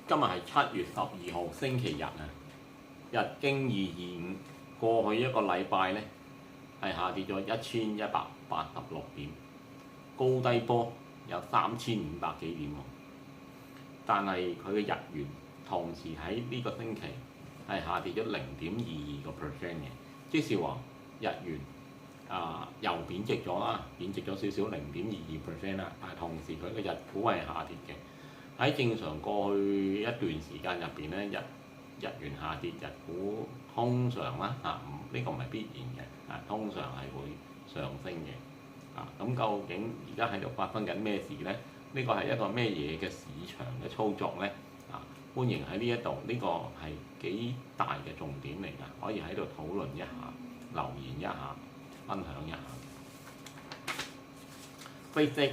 今日係7月12號星期日啊，日經225過去一個禮拜呢係下跌咗1186點，高低波有3500幾點喎。但係佢嘅日元同時喺呢個星期係下跌咗0.22%嘅，即是話日元又貶值咗啦，貶值咗少少0.22%啦，但係同時佢嘅日股係下跌嘅。喺正常過去一段時間入邊咧，日元下跌，日股通常啦呢個唔係必然嘅，通常係會上升嘅。咁究竟而家喺度發生緊咩事呢？呢個係一個咩嘢嘅市場嘅操作呢？歡迎喺呢一度，呢個係幾大嘅重點嚟㗎，可以喺度討論一下、留言一下、分享一下。Facebook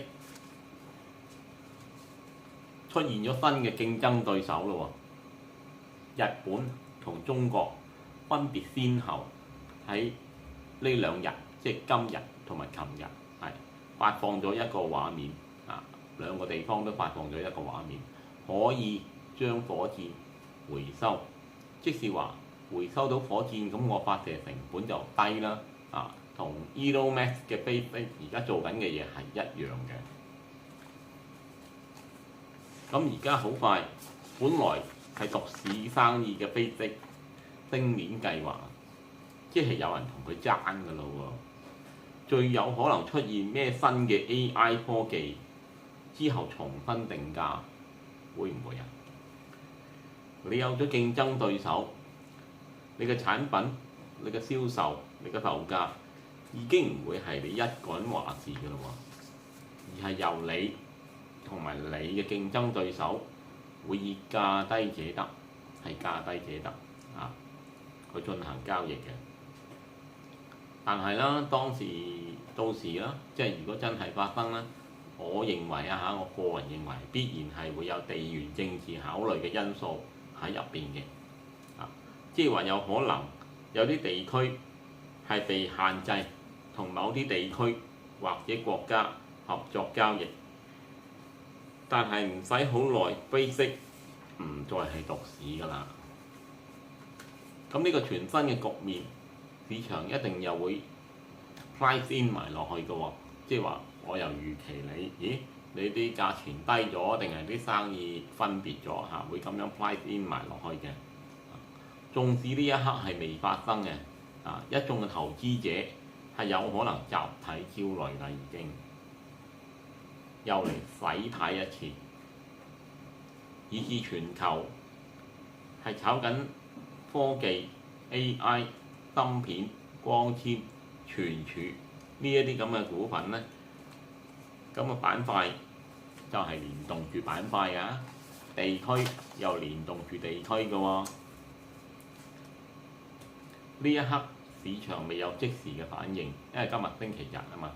出現咗新嘅競爭對手咯喎，日本同中國分別先後喺呢兩日，即係今日同埋琴日係發放咗一個畫面，兩個地方都發放咗一個畫面，可以將火箭回收，即是話回收到火箭，咁我發射成本就低啦。同 Elon Musk 嘅 Facebook 而家做緊嘅嘢係一樣嘅。咁而家好快，本來係獨市生意嘅 Facebook 星鏈計劃，即係有人同佢爭㗎咯喎。最有可能出現咩新嘅 AI 科技之後重新定價，會唔會啊？你有咗競爭對手，你嘅產品、你嘅銷售、你嘅售價已經唔會係你一個人話事㗎咯喎，而係由你同埋你嘅競爭對手會以價低者得，係價低者得去進行交易嘅。但係啦，到時啦，即係如果真係發生啦，我認為我個人認為必然係會有地緣政治考慮嘅因素喺入邊嘅。即係話有可能有啲地區係被限制同某啲地區或者國家合作交易，但係唔使好耐，Facebook唔再係獨市㗎啦。咁呢個全新嘅局面，市場一定又會 price in 埋落去嘅喎，即係話我又預期你啲價錢低咗，定係啲生意分別咗會咁樣 price in 埋落去嘅。縱使呢一刻係未發生嘅，一眾嘅投資者係有可能集體焦慮啦，已經又嚟洗牌一次，以至全球係炒緊科技、AI、芯片、光纖、存儲呢一啲咁嘅股份呢，咁嘅板塊就係連動住板塊㗎，地區又連動住地區㗎喎。呢一刻市場未有即時嘅反應，因為今日星期日啊嘛，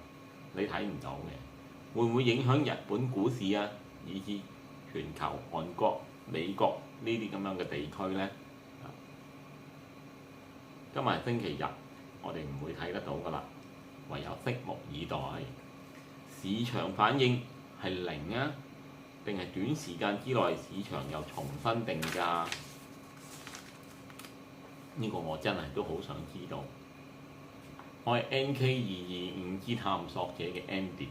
你睇唔到嘅，會唔會影響日本股市啊？以至全球韓國、美國呢啲咁樣嘅地區呢？今日係星期日，我哋唔會睇得到㗎啦，唯有拭目以待。市場反應係零啊，定係短時間之內市場又重新定價？呢個我真係都好想知道。我係 NK225 之探索者嘅 Andy。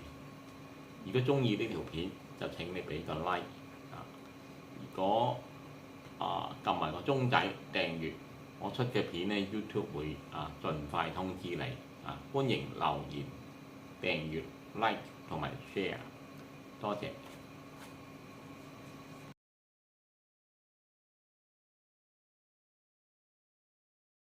如果鍾意呢條片，就請你俾個 like。如果撳埋個鐘仔訂閱，我出嘅片呢 YouTube 會盡快通知你。歡迎留言、訂閱、like 同埋 share。多謝。